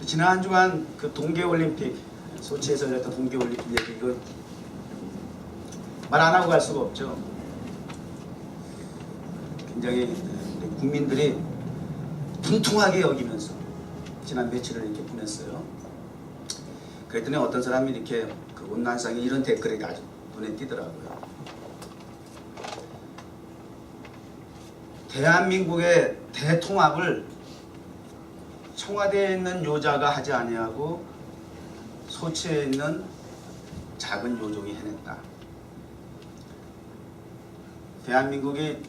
지난 한 주간 그 동계올림픽, 소치에서 열렸던 동계올림픽 얘기, 이거 말 안 하고 갈 수가 없죠. 굉장히 우리 국민들이 분통하게 여기면서 지난 며칠을 이렇게 보냈어요. 그랬더니 어떤 사람이 이렇게 그 온난상에 이런 댓글이 아주 눈에 띄더라고요. 대한민국의 대통합을 청와대에 있는 요자가 하지 아니하고 소치에 있는 작은 요종이 해냈다. 대한민국이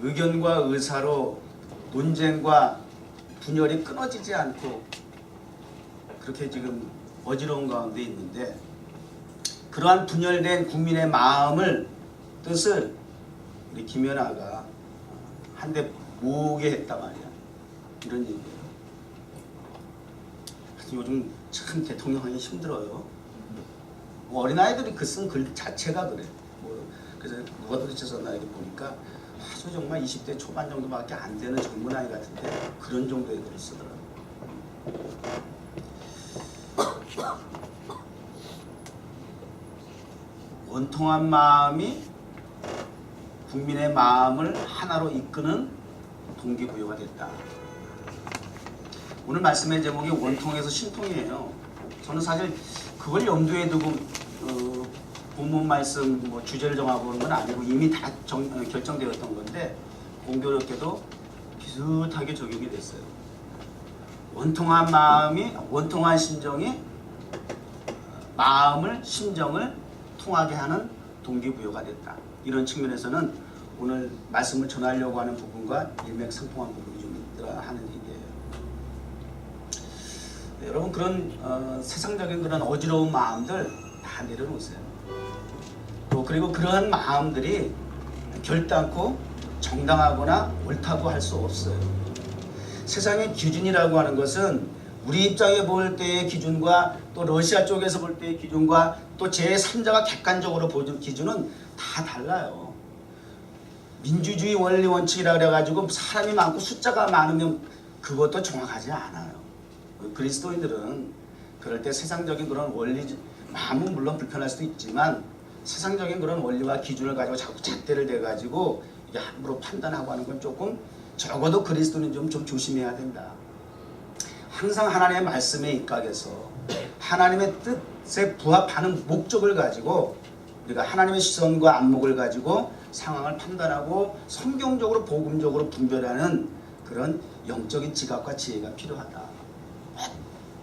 의견과 의사로 논쟁과 분열이 끊어지지 않고 그렇게 지금 어지러운 가운데 있는데, 그러한 분열된 국민의 마음을, 뜻을 우리 김연아가 한데 모으게 했단 말이야. 이런 얘기예요. 요즘 참 대통령 하기 힘들어요. 어린아이들이 그 쓴 글 자체가 그래. 그래서 누가 도대체 썼나 이렇게 보니까 아주 정말 20대 초반 정도밖에 안 되는 젊은 아이 같은데 그런 정도의 글을 쓰더라고요. 원통한 마음이 국민의 마음을 하나로 이끄는 동기부여가 됐다. 오늘 말씀의 제목이 원통에서 신통이에요. 저는 사실 그걸 염두에 두고 본문 말씀 주제를 정하고 그런 건 아니고 이미 다 결정되었던 건데 공교롭게도 비슷하게 적용이 됐어요. 원통한 마음이, 원통한 심정이 마음을, 심정을 통하게 하는 동기부여가 됐다. 이런 측면에서는 오늘 말씀을 전하려고 하는 부분과 일맥상통한 부분이 좀 있더라 하는 얘기예요. 네, 여러분, 그런 세상적인 그런 어지러운 마음들 다 내려놓으세요. 또 그리고 그러한 마음들이 결단코 정당하거나 옳다고 할 수 없어요. 세상의 기준이라고 하는 것은 우리 입장에 볼 때의 기준과 또 러시아 쪽에서 볼 때의 기준과 또 제3자가 객관적으로 보는 기준은 다 달라요. 민주주의 원리 원칙이라 그래가지고 사람이 많고 숫자가 많으면 그것도 정확하지 않아요. 그리스도인들은 그럴 때 세상적인 그런 원리, 마음은 물론 불편할 수도 있지만 세상적인 그런 원리와 기준을 가지고 자꾸 잣대를 대가지고 이게 함부로 판단하고 하는 건 조금, 적어도 그리스도는 좀 조심해야 된다. 항상 하나님의 말씀에 입각해서 하나님의 뜻에 부합하는 목적을 가지고 우리가 하나님의 시선과 안목을 가지고 상황을 판단하고 성경적으로 복음적으로 분별하는 그런 영적인 지각과 지혜가 필요하다.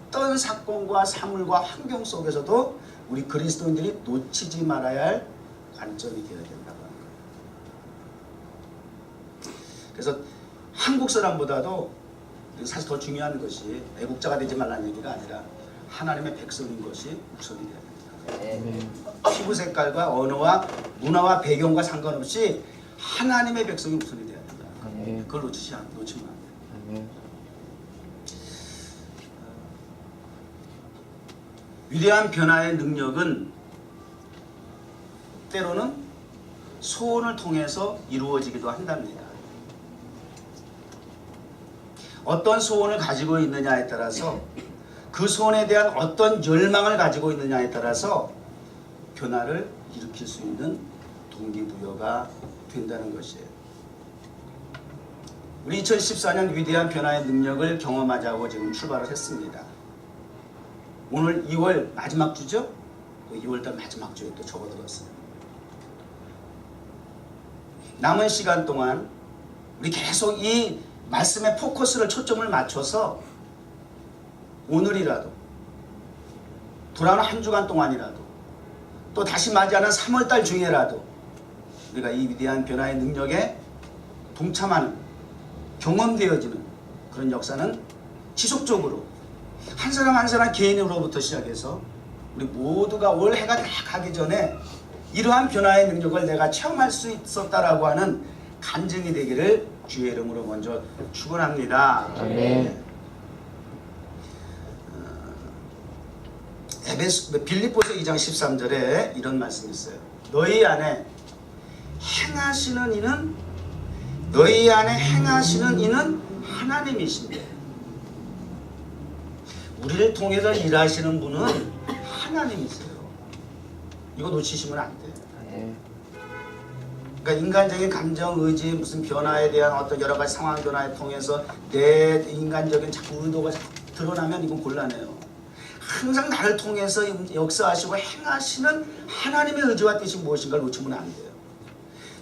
어떤 사건과 사물과 환경 속에서도 우리 그리스도인들이 놓치지 말아야 할 관점이 되어야 된다고 하는 거예요. 그래서 한국 사람보다도 사실 더 중요한 것이 애국자가 되지 말라는 얘기가 아니라 하나님의 백성인 것이 우선이 되어야 된다. 피부 색깔과 언어와 문화와 배경과 상관없이 하나님의 백성이 우선이 되어야 된다. 그걸 놓치면 안 돼요. 위대한 변화의 능력은 때로는 소원을 통해서 이루어지기도 한답니다. 어떤 소원을 가지고 있느냐에 따라서, 그 소원에 대한 어떤 열망을 가지고 있느냐에 따라서 변화를 일으킬 수 있는 동기부여가 된다는 것이에요. 우리 2014년 위대한 변화의 능력을 경험하자고 지금 출발을 했습니다. 오늘 2월 마지막 주죠? 2월달 마지막 주에 또 접어들었어요. 남은 시간 동안 우리 계속 이 말씀의 포커스를, 초점을 맞춰서 오늘이라도, 돌아오는 한 주간 동안이라도, 또 다시 맞이하는 3월달 중에라도 우리가 이 위대한 변화의 능력에 동참하는, 경험되어지는 그런 역사는 지속적으로 한 사람 한 사람 개인으로부터 시작해서 우리 모두가 올 해가 다 가기 전에 이러한 변화의 능력을 내가 체험할 수 있었다라고 하는 간증이 되기를 주의 이름으로 먼저 축원합니다. 아멘. 빌립보서 2장 13절에 이런 말씀이 있어요. 너희 안에 행하시는 이는, 너희 안에 행하시는 이는 하나님이신데 우리를 통해서 일하시는 분은 하나님이세요. 이거 놓치시면 안 돼요. 그러니까 인간적인 감정, 의지, 무슨 변화에 대한 어떤 여러 가지 상황 변화에 통해서 내 인간적인 자꾸 의도가 자꾸 드러나면 이건 곤란해요. 항상 나를 통해서 역사하시고 행하시는 하나님의 의지와 뜻이 무엇인가를 놓치면 안 돼요.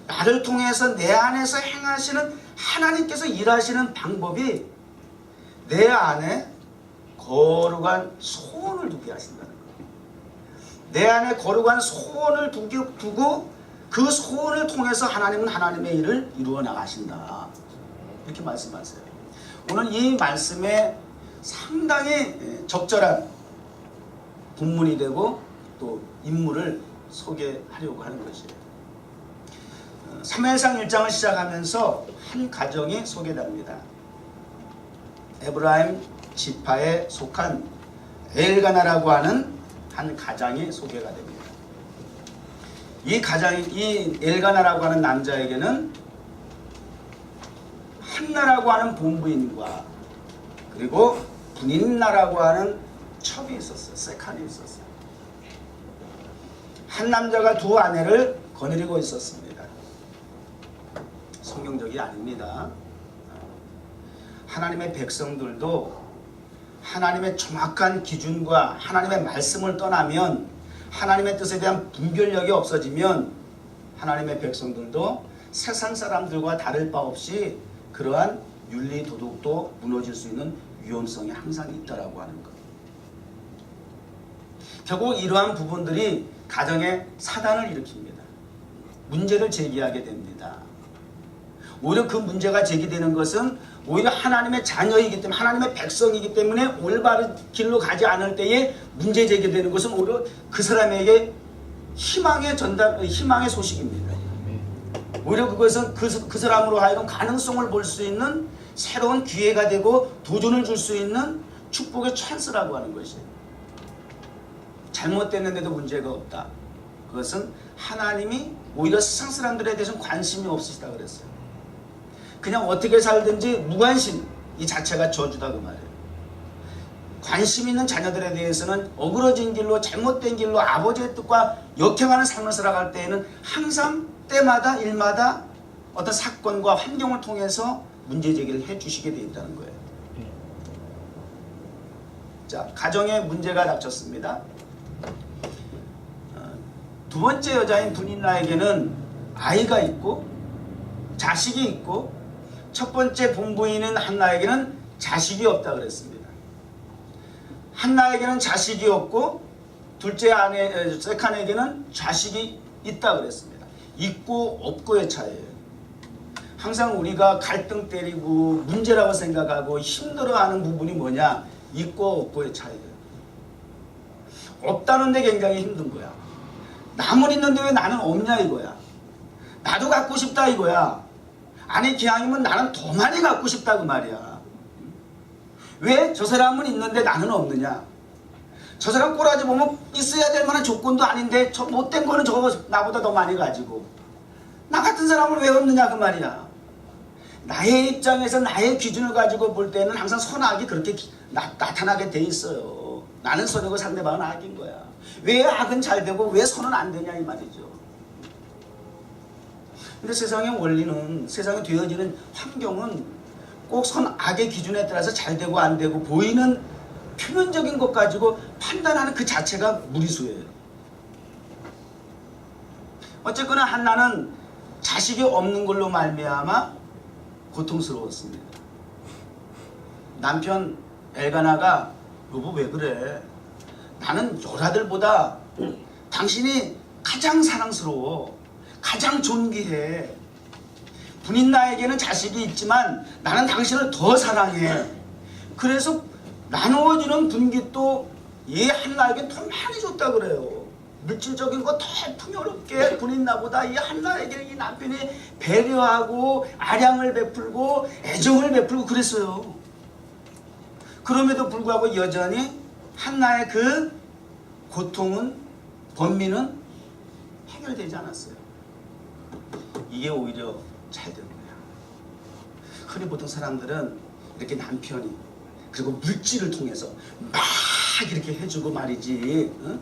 나를 통해서 내 안에서 행하시는 하나님께서 일하시는 방법이 내 안에 거룩한 소원을 두게 하신다는 거예요. 내 안에 거룩한 소원을 두고 그 소원을 통해서 하나님은 하나님의 일을 이루어 나가신다. 이렇게 말씀하세요. 오늘 이 말씀에 상당히 적절한 본문이 되고 또 인물을 소개하려고 하는 것이에요. 사무엘상 1장을 시작하면서 한 가정이 소개됩니다. 에브라임 지파에 속한 엘가나라고 하는 한 가장이 소개가 됩니다. 이 엘가나라고 하는 남자에게는 한나라고 하는 본부인과 그리고 분인나라고 하는 첩이 있었어요. 세칸이 있었어요. 한 남자가 두 아내를 거느리고 있었습니다. 성경적이 아닙니다. 하나님의 백성들도 하나님의 정확한 기준과 하나님의 말씀을 떠나면, 하나님의 뜻에 대한 분별력이 없어지면 하나님의 백성들도 세상 사람들과 다를 바 없이 그러한 윤리 도덕도 무너질 수 있는 위험성이 항상 있다라고 하는 것. 결국 이러한 부분들이 가정에 사단을 일으킵니다. 문제를 제기하게 됩니다. 오히려 그 문제가 제기되는 것은 오히려 하나님의 자녀이기 때문에, 하나님의 백성이기 때문에 올바른 길로 가지 않을 때에 문제 제기되는 것은 오히려 그 사람에게 희망의 소식입니다. 오히려 그것은 그 사람으로 하여금 가능성을 볼 수 있는 새로운 기회가 되고 도전을 줄 수 있는 축복의 찬스라고 하는 것이에요. 잘못됐는데도 문제가 없다. 그것은 하나님이 오히려 세상 사람들에 대해서는 관심이 없으시다 그랬어요. 그냥 어떻게 살든지 무관심, 이 자체가 저주다 그 말이에요. 관심 있는 자녀들에 대해서는 어그러진 길로, 잘못된 길로 아버지의 뜻과 역행하는 삶을 살아갈 때에는 항상 때마다 일마다 어떤 사건과 환경을 통해서 문제 제기를 해 주시게 되어 있다는 거예요. 자, 가정에 문제가 닥쳤습니다. 두 번째 여자인 분인나에게는 아이가 있고 자식이 있고, 첫 번째 본부인인 한나에게는 자식이 없다 그랬습니다. 한나에게는 자식이 없고 둘째 아내 세칸에게는 자식이 있다 그랬습니다. 있고 없고의 차이예요. 항상 우리가 갈등 때리고 문제라고 생각하고 힘들어하는 부분이 뭐냐? 있고 없고의 차이예요. 없다는 데 굉장히 힘든 거야. 남은 있는데 왜 나는 없냐 이거야. 나도 갖고 싶다 이거야. 아니 기왕이면 나는 더 많이 갖고 싶다 그 말이야. 왜 저 사람은 있는데 나는 없느냐. 저 사람 꼬라지 보면 있어야 될 만한 조건도 아닌데 저 못된 거는 저거 나보다 더 많이 가지고, 나 같은 사람은 왜 없느냐 그 말이야. 나의 입장에서 나의 기준을 가지고 볼 때는 항상 선악이 그렇게 나타나게 돼 있어요. 나는 선이고 상대방은 악인 거야. 왜 악은 잘 되고 왜 선은 안 되냐 이 말이죠. 근데 세상의 원리는, 세상에 되어지는 환경은 꼭 선악의 기준에 따라서 잘 되고 안 되고 보이는 표면적인 것 가지고 판단하는 그 자체가 무리수예요. 어쨌거나 한나는 자식이 없는 걸로 말미암아 고통스러웠습니다. 남편 엘가나가 여보 왜 그래? 나는 여자들보다 당신이 가장 사랑스러워. 가장 존귀해. 분인나에게는 자식이 있지만 나는 당신을 더 사랑해. 그래서 나누어주는 분깃도 얘 한나에게 더 많이 줬다 그래요. 물질적인 거 더 풍요롭게 분인나보다 이 한나에게 이 남편이 배려하고 아량을 베풀고 애정을 베풀고 그랬어요. 그럼에도 불구하고 여전히 한나의 그 고통은, 번민은 해결되지 않았어요. 이게 오히려 잘 된 거야. 흔히 보통 사람들은 이렇게 남편이 그리고 물질을 통해서 막 이렇게 해주고 말이지. 응?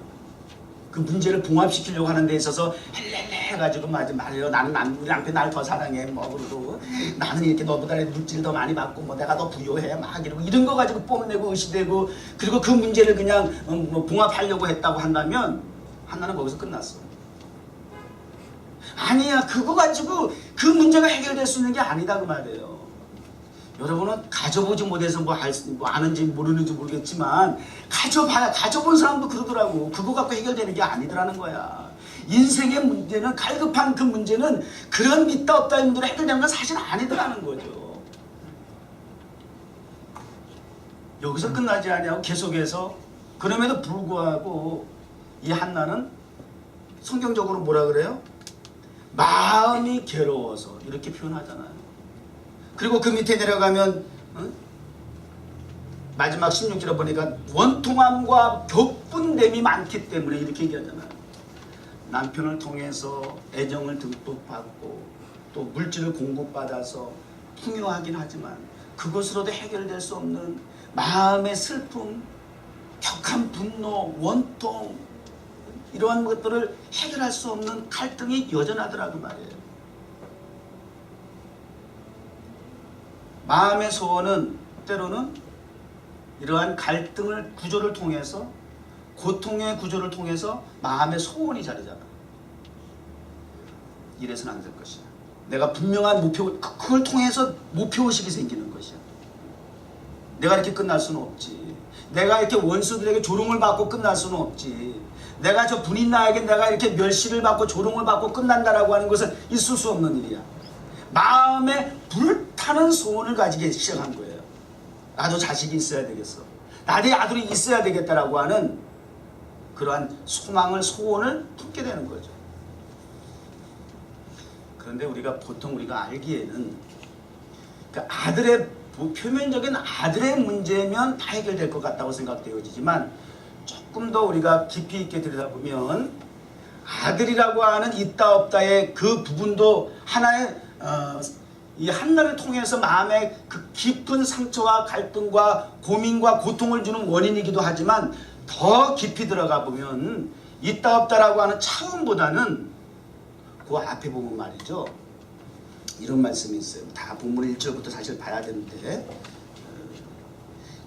그 문제를 봉합시키려고 하는 데 있어서 헬렐레 해가지고 말이요. 나는 우리 남편 나를 더 사랑해. 뭐 그러고 나는 이렇게 너보다 물질 더 많이 받고 뭐 내가 더 부유해. 막 이러고 이런 거 가지고 뽐내고 의시되고 그리고 그 문제를 그냥 뭐 봉합하려고 했다고 한다면 한나는 거기서 끝났어. 아니야. 그거 가지고 그 문제가 해결될 수 있는 게 아니다 그 말이에요. 여러분은 가져보지 못해서 뭐 아는지 모르는지 모르겠지만 가져본 사람도 그러더라고. 그거 갖고 해결되는 게 아니더라는 거야. 인생의 문제는 갈급한 그 문제는 그런 있다 없다 힘들어 해결되는 건 사실 아니더라는 거죠. 여기서 끝나지 않냐고 계속해서. 그럼에도 불구하고 이 한나는 성경적으로 뭐라 그래요? 마음이 괴로워서 이렇게 표현하잖아요. 그리고 그 밑에 내려가면 마지막 16절에 보니까 원통함과 격분됨이 많기 때문에 이렇게 얘기하잖아요. 남편을 통해서 애정을 듬뿍 받고 또 물질을 공급받아서 풍요하긴 하지만 그것으로도 해결될 수 없는 마음의 슬픔, 격한 분노, 원통 이러한 것들을 해결할 수 없는 갈등이 여전하더라고 말이에요. 마음의 소원은 때로는 이러한 갈등을 구조를 통해서 고통의 구조를 통해서 마음의 소원이 자리잖아. 이래서는 안 될 것이야. 내가 분명한 목표, 그걸 통해서 목표의식이 생기는 것이야. 내가 이렇게 끝날 수는 없지. 내가 이렇게 원수들에게 조롱을 받고 끝날 수는 없지. 내가 저 분인 나에게 내가 이렇게 멸시를 받고 조롱을 받고 끝난다라고 하는 것은 있을 수 없는 일이야. 마음에 불타는 소원을 가지기 시작한 거예요. 나도 자식이 있어야 되겠어. 나의 아들이 있어야 되겠다라고 하는 그러한 소망을, 소원을 품게 되는 거죠. 그런데 보통 우리가 알기에는 그 아들의 표면적인 아들의 문제면 다 해결될 것 같다고 생각되어지지만 조금 더 우리가 깊이 있게 들여다보면 아들이라고 하는 있다 없다의 그 부분도 하나의 이 한나를 통해서 마음의 그 깊은 상처와 갈등과 고민과 고통을 주는 원인이기도 하지만 더 깊이 들어가 보면 있다 없다라고 하는 차원보다는 그 앞에 보면 말이죠. 이런 말씀이 있어요. 다 본문 1절부터 사실 봐야 되는데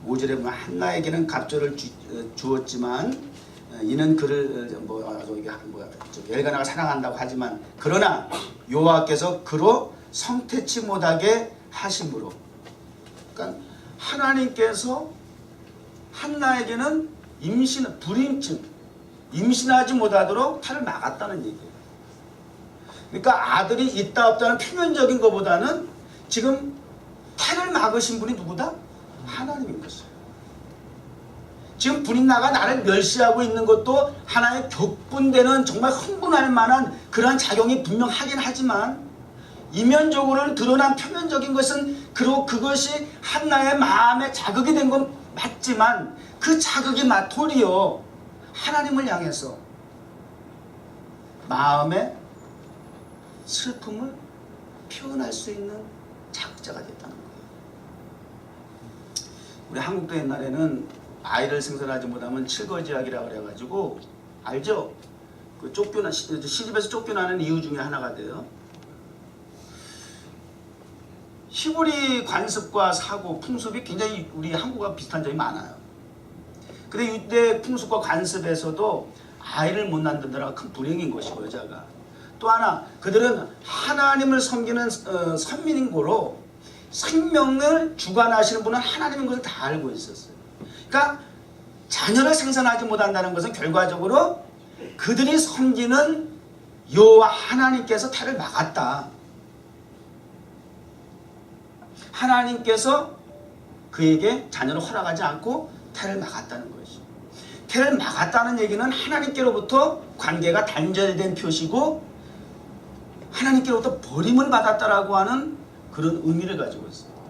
5절에 보면 한나에게는 갑절을 주었지만 이는 그를 엘가나가 사랑한다고 하지만 그러나 여호와께서 그로 성태치 못하게 하심으로, 그러니까 하나님께서 한나에게는 임신하지 못하도록 탈을 막았다는 얘기예요. 그러니까 아들이 있다 없다는 표면적인 것보다는 지금 탈을 막으신 분이 누구다? 하나님인 것이에요. 지금 분인나가 나를 멸시하고 있는 것도 하나의 격분되는 정말 흥분할 만한 그러한 작용이 분명하긴 하지만 이면적으로는 드러난 표면적인 것은 그것이 한나의 마음에 자극이 된 건 맞지만 그 자극이 도리어 하나님을 향해서 마음의 슬픔을 표현할 수 있는 자극자가 됐다는 거예요. 우리 한국도 옛날에는 아이를 생산하지 못하면 칠거지약이라고 그래가지고 알죠? 그 시집에서 쫓겨나는 이유 중에 하나가 돼요. 시골이 관습과 사고, 풍습이 굉장히 우리 한국과 비슷한 점이 많아요. 근데 이때 풍습과 관습에서도 아이를 못 낳는다는 큰 불행인 것이고 여자가. 또 하나 그들은 하나님을 섬기는 선민인 거로 생명을 주관하시는 분은 하나님인 것을 다 알고 있었어요. 그러니까 자녀를 생산하지 못한다는 것은 결과적으로 그들이 섬기는 여호와 하나님께서 태를 막았다. 하나님께서 그에게 자녀를 허락하지 않고 태를 막았다는 것이죠. 태를 막았다는 얘기는 하나님께로부터 관계가 단절된 표시고 하나님께로부터 버림을 받았다라고 하는 그런 의미를 가지고 있습니다.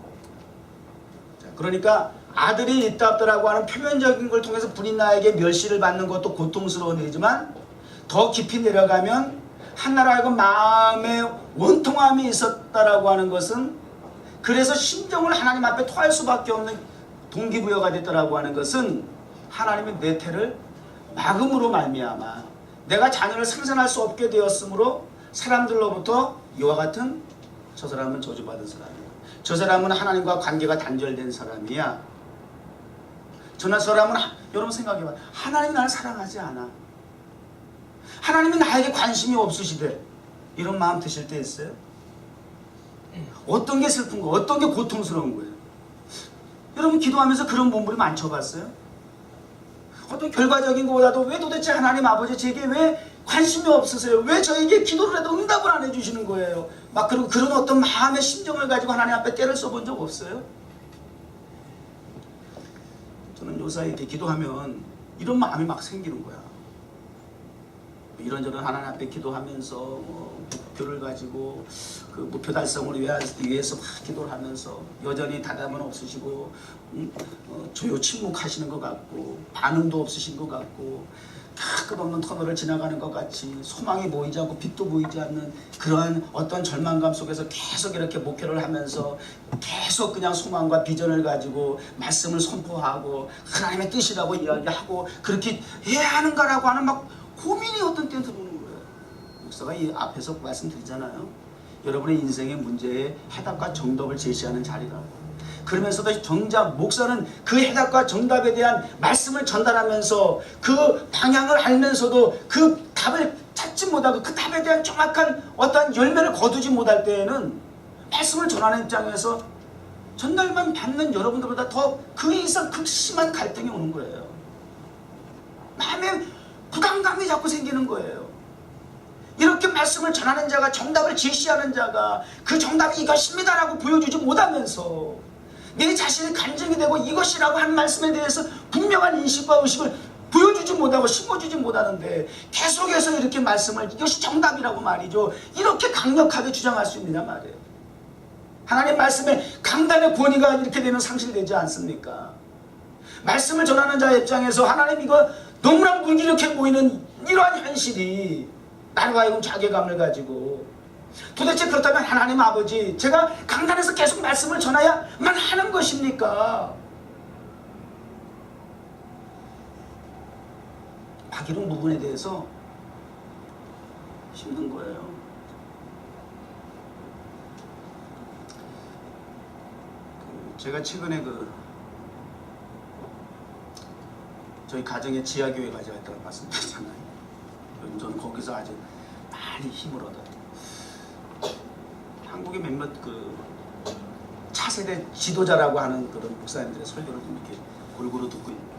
그러니까 아들이 있다 없다라고 하는 표면적인 걸 통해서 분인나에게 멸시를 받는 것도 고통스러운 일이지만 더 깊이 내려가면 한나라 하여금 마음에 원통함이 있었다라고 하는 것은 그래서 심정을 하나님 앞에 토할 수밖에 없는 동기부여가 됐다라고 하는 것은 하나님의 내태를 막음으로 말미암아 내가 자녀를 생산할 수 없게 되었으므로 사람들로부터 이와 같은 저 사람은 저주받은 사람이야. 저 사람은 하나님과 관계가 단절된 사람이야. 저나 사람은 여러분 생각해봐. 하나님이 나를 사랑하지 않아. 하나님이 나에게 관심이 없으시대. 이런 마음 드실 때 있어요? 어떤 게 슬픈 거, 어떤 게 고통스러운 거예요? 여러분 기도하면서 그런 몸부림 안 쳐봤어요? 어떤 결과적인 것보다도 왜 도대체 하나님 아버지 제게 왜 관심이 없으세요? 왜 저에게 기도를 해도 응답을 안 해주시는 거예요? 막 그리고 그런 어떤 마음의 심정을 가지고 하나님 앞에 때를 써본 적 없어요? 저는 요사이 이렇게 기도하면 이런 마음이 막 생기는 거야. 이런저런 하나님 앞에 기도하면서 목표를 가지고 그 목표 달성을 위해서 막 기도를 하면서 여전히 다담은 없으시고 조요 침묵하시는 것 같고 반응도 없으신 것 같고 끝없는 터널을 지나가는 것 같이 소망이 보이지 않고 빛도 보이지 않는 그러한 어떤 절망감 속에서 계속 이렇게 목표를 하면서 계속 그냥 소망과 비전을 가지고 말씀을 선포하고 하나님의 뜻이라고 이야기하고 그렇게 해야 하는가라고 하는 막 고민이 어떤 때는 들어오는 거예요. 목사가 이 앞에서 말씀드리잖아요. 여러분의 인생의 문제에 해답과 정답을 제시하는 자리라고. 그러면서도 정작 목사는 그 해답과 정답에 대한 말씀을 전달하면서 그 방향을 알면서도 그 답을 찾지 못하고 그 답에 대한 정확한 어떠한 열매를 거두지 못할 때에는 말씀을 전하는 입장에서 전달만 받는 여러분들보다 더 그 이상 극심한 갈등이 오는 거예요. 마음에 부담감이 자꾸 생기는 거예요. 이렇게 말씀을 전하는 자가 정답을 제시하는 자가 그 정답이 이것입니다라고 보여주지 못하면서 내 자신이 간증이 되고 이것이라고 한 말씀에 대해서 분명한 인식과 의식을 보여주지 못하고 심어주지 못하는데 계속해서 이렇게 말씀을 이것이 정답이라고 말이죠. 이렇게 강력하게 주장할 수 있느냐 말이에요. 하나님 말씀에 강단의 권위가 이렇게 되면 상실되지 않습니까? 말씀을 전하는 자의 입장에서 하나님 이거 너무나 무기력해 보이는 이러한 현실이 나로 하여금 자괴감을 가지고 도대체 그렇다면 하나님 아버지 제가 강단에서 계속 말씀을 전해야만 하는 것입니까? 막 이런 부분에 대해서 힘든 거예요. 제가 최근에 저희 가정에 지하교회 가져갔다고 말씀드렸잖아요. 저는 거기서 아주 많이 힘을 얻어요. 한국의 몇몇 차세대 지도자라고 하는 그런 목사님들의 설교를 좀 이렇게 골고루 듣고 있는데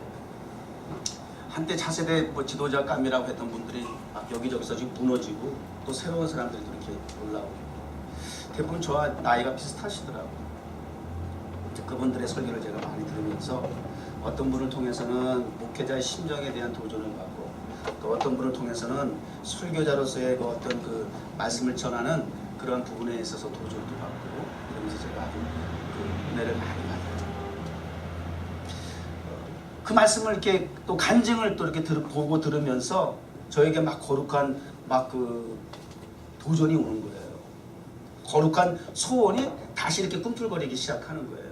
한때 차세대 지도자감이라고 했던 분들이 막 여기저기서 지금 무너지고 또 새로운 사람들이 이렇게 올라오고 대부분 저와 나이가 비슷하시더라고요. 그분들의 설교를 제가 많이 들으면서 어떤 분을 통해서는 목회자의 심정에 대한 도전을 받고 또 어떤 분을 통해서는 설교자로서의 그 어떤 그 말씀을 전하는 그런 부분에 있어서 도전도 받고 그러면서 제가 아주 은혜를 많이 받아요. 그 말씀을 이렇게 또 간증을 또 이렇게 보고 들으면서 저에게 막 거룩한 도전이 오는 거예요. 거룩한 소원이 다시 이렇게 꿈틀거리기 시작하는 거예요.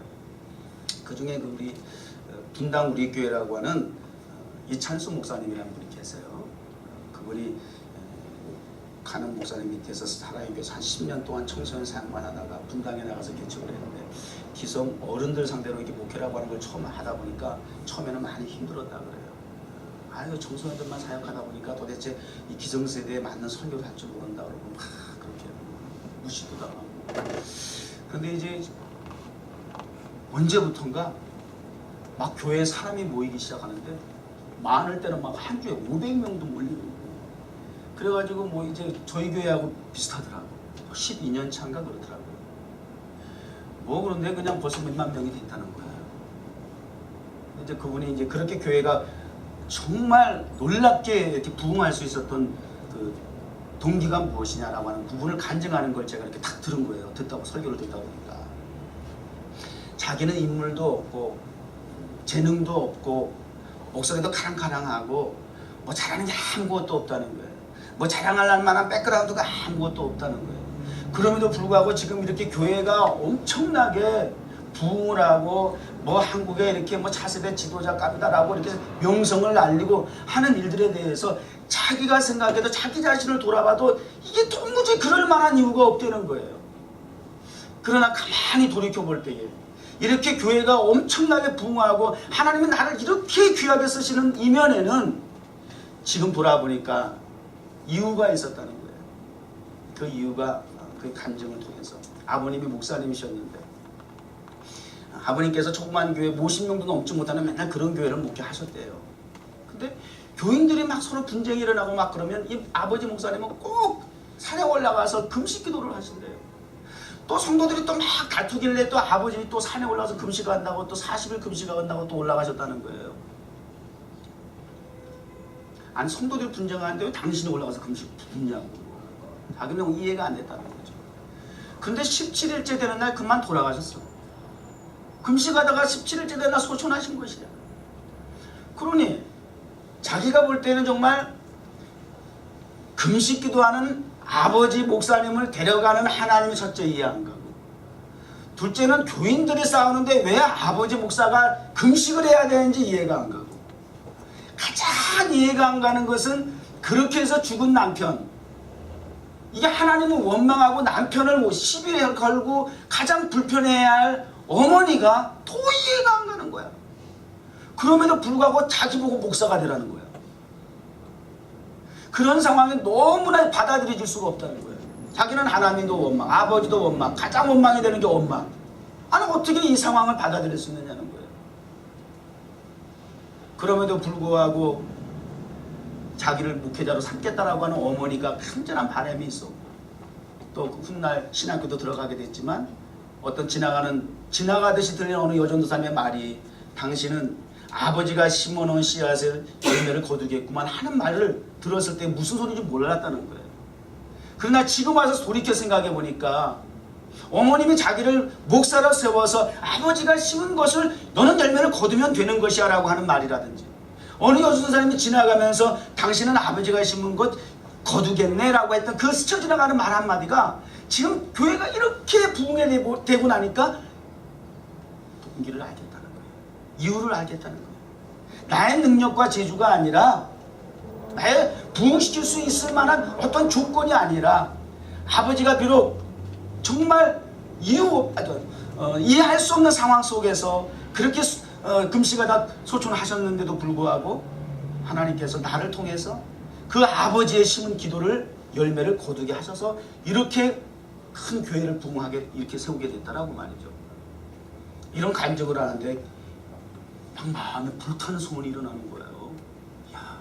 그 중에 우리 분당 우리 교회라고 하는 이찬수 목사님이라는 분이 계세요. 그분이 가는 목사님 밑에서 살아있어서 한 10년 동안 청소년 사역만 하다가 분당에 나가서 개척을 했는데 기성 어른들 상대로 이렇게 목회라고 하는 걸 처음 하다 보니까 처음에는 많이 힘들었다 그래요. 아유 청소년들만 사역하다 보니까 도대체 이 기성세대에 맞는 설교를 할 줄 모른다 그러고 막 그렇게 무시도 당하고. 그런데 이제 언제부턴가 막 교회에 사람이 모이기 시작하는데 많을 때는 막 한 주에 500명도 몰리고 그래가지고 이제 저희 교회하고 비슷하더라고. 12년 차인가 그렇더라고요. 그런데 그냥 벌써 몇만 명이 됐다는 거예요. 이제 그분이 이제 그렇게 교회가 정말 놀랍게 이렇게 부흥할 수 있었던 그 동기가 무엇이냐라고 하는 부분을 간증하는 걸 제가 이렇게 딱 들은 거예요. 설교를 듣다 보니까. 자기는 인물도 없고 재능도 없고 목소리도 카랑카랑하고 잘하는 게 아무것도 없다는 거예요. 자랑할 만한 백그라운드가 아무것도 없다는 거예요. 그럼에도 불구하고 지금 이렇게 교회가 엄청나게 부흥을 하고 뭐 한국에 이렇게 뭐 차세대 지도자감이다라고 이렇게 명성을 날리고 하는 일들에 대해서 자기가 생각해도 자기 자신을 돌아봐도 이게 도무지 그럴 만한 이유가 없다는 거예요. 그러나 가만히 돌이켜 볼 때에 이렇게 교회가 엄청나게 부흥하고 하나님이 나를 이렇게 귀하게 쓰시는 이면에는 지금 돌아보니까 이유가 있었다는 거예요. 그 이유가 그 간증을 통해서 아버님이 목사님이셨는데 아버님께서 조그만 교회 50명도 넘지 못하는 맨날 그런 교회를 목회하셨대요. 근데 교인들이 막 서로 분쟁이 일어나고 막 그러면 이 아버지 목사님은 꼭 산에 올라가서 금식 기도를 하신대요. 또 성도들이 또 막 다투길래 또 아버지 또 산에 올라가서 금식한다고 또 40일 금식한다고 또 올라가셨다는 거예요. 아니 성도들이 분쟁하는데 왜 당신이 올라가서 금식 붙냐고. 자기는 이해가 안 됐다는 거죠. 근데 17일째 되는 날 그만 돌아가셨어. 금식하다가 17일째 되는 날 소천하신 것이야. 그러니 자기가 볼 때는 정말 금식 기도하는 아버지 목사님을 데려가는 하나님이 첫째 이해 안 가고, 둘째는 교인들이 싸우는데 왜 아버지 목사가 금식을 해야 되는지 이해가 안 가고, 가장 이해가 안 가는 것은 그렇게 해서 죽은 남편, 이게 하나님은 원망하고 남편을 시비에 걸고 가장 불편해야 할 어머니가 더 이해가 안 가는 거야. 그럼에도 불구하고 자기 보고 목사가 되라는 거야. 그런 상황에 너무나 받아들여질 수가 없다는 거예요. 자기는 하나님도 원망, 아버지도 원망, 가장 원망이 되는 게 원망. 아니 어떻게 이 상황을 받아들일 수 있느냐는 거예요. 그럼에도 불구하고 자기를 목회자로 삼겠다라고 하는 어머니가 간절한 바람이 있었고, 또 그 훗날 신학교도 들어가게 됐지만 어떤 지나가듯이 들리는 어느 여전도사님의 말이, 당신은 아버지가 심어놓은 씨앗을 열매를 거두겠구만 하는 말을 들었을 때 무슨 소리인지 몰랐다는 거예요. 그러나 지금 와서 돌이켜 생각해 보니까 어머님이 자기를 목사로 세워서 아버지가 심은 것을 너는 열매를 거두면 되는 것이야 라고 하는 말이라든지, 어느 여전도사님이 지나가면서 당신은 아버지가 심은 것 거두겠네 라고 했던 그 스쳐 지나가는 말 한마디가 지금 교회가 이렇게 부흥에 되고 나니까 동기를 알겠다는 거예요. 이유를 알겠다는 거예요. 나의 능력과 재주가 아니라, 나의 부흥시킬 수 있을 만한 어떤 조건이 아니라, 아버지가 비록 정말 이해할 수 없는 상황 속에서 그렇게 금식하다 소천하셨는데도 불구하고 하나님께서 나를 통해서 그 아버지의 심은 기도를 열매를 거두게 하셔서 이렇게 큰 교회를 부흥하게 이렇게 세우게 됐다라고 말이죠. 이런 간증을 하는데 막 마음에 불타는 소원이 일어나는 거예요. 야,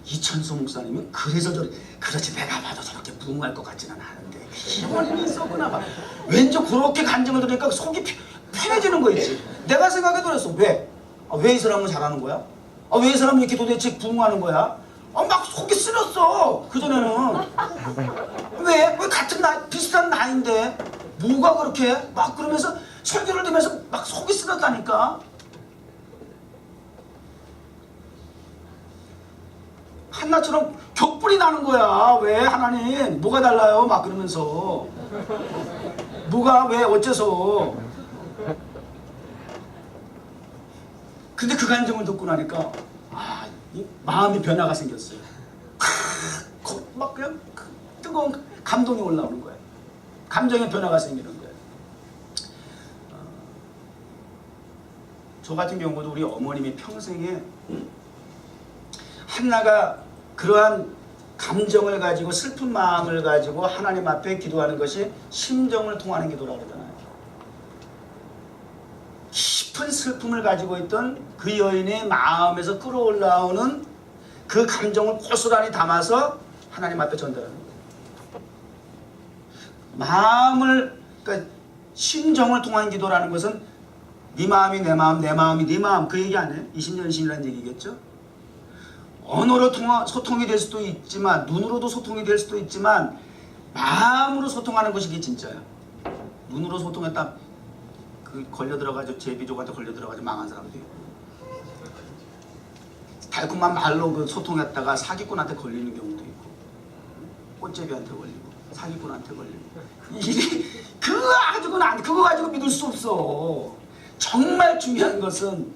이천수 목사님은 그래서 그렇지 내가 봐도 저렇게 부흥할 것 같지는 않은데 기원이 있었구나 봐. 왠지 그렇게 간증을 들으니까 속이 편해지는 거 있지. 내가 생각해도 그랬어. 왜? 왜 이 사람은 잘하는 거야? 왜 이 사람은 이렇게 도대체 부흥하는 거야? 막 속이 쓰렸어. 그전에는. 왜 같은 비슷한 나이인데 뭐가 그렇게 막 그러면서 설교를 들으면서 막 속이 쓰렸다니까. 한나처럼 격불이 나는 거야. 왜 하나님 뭐가 달라요? 막 그러면서 뭐가 왜 어째서. 근데 그 간증을 듣고 나니까 이 마음의 변화가 생겼어요. 막 그냥 뜨거운 감동이 올라오는 거예요. 감정의 변화가 생기는 거예요. 저 같은 경우도 우리 어머님이 평생에 한나가 그러한 감정을 가지고 슬픈 마음을 가지고 하나님 앞에 기도하는 것이 심정을 통하는 기도라고 그러잖아요. 깊은 슬픔을 가지고 있던 그 여인의 마음에서 끌어올라오는 그 감정을 고스란히 담아서 하나님 앞에 전달하는 거예요. 그러니까 심정을 통한 기도라는 것은 네 마음이 내 마음, 내 마음이 네 마음, 그 얘기 아니에요? 이심전심이라는 얘기겠죠? 언어로 소통이 될 수도 있지만, 눈으로도 소통이 될 수도 있지만, 마음으로 소통하는 것이 진짜야. 눈으로 소통했다 걸려 들어가지고 제비족한테 걸려 들어가지고 망한 사람도 있고, 달콤한 말로 소통했다가 사기꾼한테 걸리는 경우도 있고, 꽃제비한테 걸리고 사기꾼한테 걸리고. 그거 가지고 믿을 수 없어. 정말 중요한 것은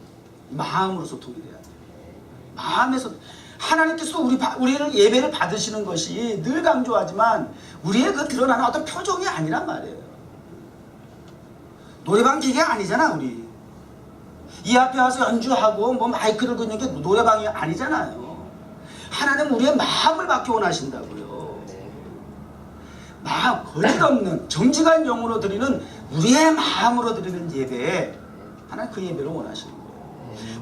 마음으로 소통이 돼야 돼요. 마음에서 하나님께서 우리를 예배를 받으시는 것이 늘 강조하지만 우리의 그 드러나는 어떤 표정이 아니란 말이에요. 노래방 기계 아니잖아. 우리 이 앞에 와서 연주하고 뭐 마이크를 끄는 게 노래방이 아니잖아요. 하나님 우리의 마음을 받기 원하신다고요. 마음 거짓없는 정직한 영으로 드리는 우리의 마음으로 드리는 예배에 하나님 그 예배를 원하시는 거예요.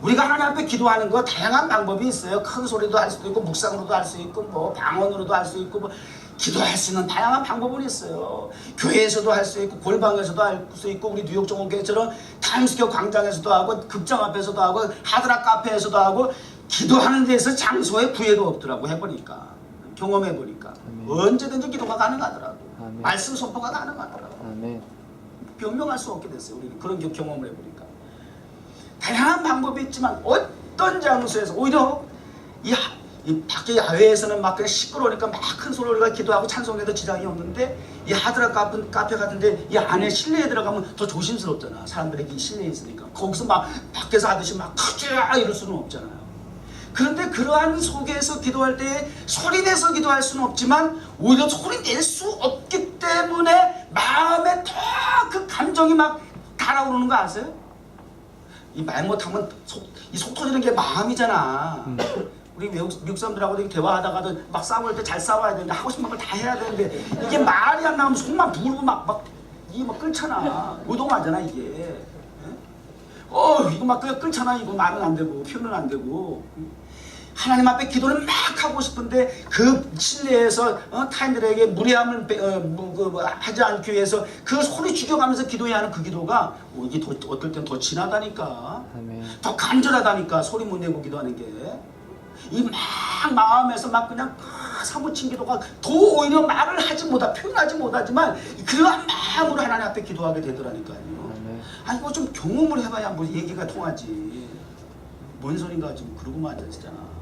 우리가 하나님 앞에 기도하는 거 다양한 방법이 있어요. 큰 소리도 할 수도 있고 묵상으로도 할 수 있고 뭐 방언으로도 할 수 있고 뭐 기도할 수 있는 다양한 방법은 있어요. 교회에서도 할 수 있고 골방에서도 할 수 있고 우리 뉴욕 정오교회처럼 타임스퀘어 광장에서도 하고 극장 앞에서도 하고 하드락 카페에서도 하고 기도하는 데서 장소에 구애도 없더라고. 해보니까 경험해보니까 언제든지 기도가 가능하더라고. 아멘. 말씀 선포가 가능하더라고. 아멘. 변명할 수 없게 됐어요. 우리는 그런 경험을 해보니까 다양한 방법이 있지만 어떤 장소에서 오히려 이 밖에 야외에서는 막 그냥 시끄러우니까 막 큰 소리로 기도하고 찬송해도 지장이 없는데 이 하드락 카페 같은데 이 안에 실내에 들어가면 더 조심스럽잖아. 사람들이 실내에 있으니까 거기서 막 밖에서 하듯이 막 크게 이럴 수는 없잖아요. 그런데 그러한 속에서 기도할 때 소리내서 기도할 수는 없지만 오히려 소리낼 수 없기 때문에 마음에 더 그 감정이 막 달아오르는 거 아세요? 이 말 못하면 이 속 터지는 게 마음이잖아. 우리 미국 사람들하고 대화하다가도 막 싸울 때 잘 싸워야 되는데 하고 싶은 걸 다 해야 되는데 이게 말이 안 나오면 속만 부르고 이게 막 끓잖아. 노동하잖아 이게. 이거 막 끓잖아. 이거 말은 안 되고 표현은 안 되고. 하나님 앞에 기도를 막 하고 싶은데 그 실내에서 타인들에게 무례함을 하지 않기 위해서 그 소리 죽여가면서 기도해야 하는 그 기도가 이게 어떨 땐 더 진하다니까. 아멘. 더 간절하다니까. 소리 못 내고 기도하는 게. 이 막 마음에서 막 그냥 사무친 기도가 더 오히려 말을 하지 표현하지 못하지만 그러한 마음으로 하나님 앞에 기도하게 되더라니까요. 아니 이거 좀 경험을 해봐야 뭐 얘기가 통하지. 뭔 소린가 좀 그러고만 앉아있잖아.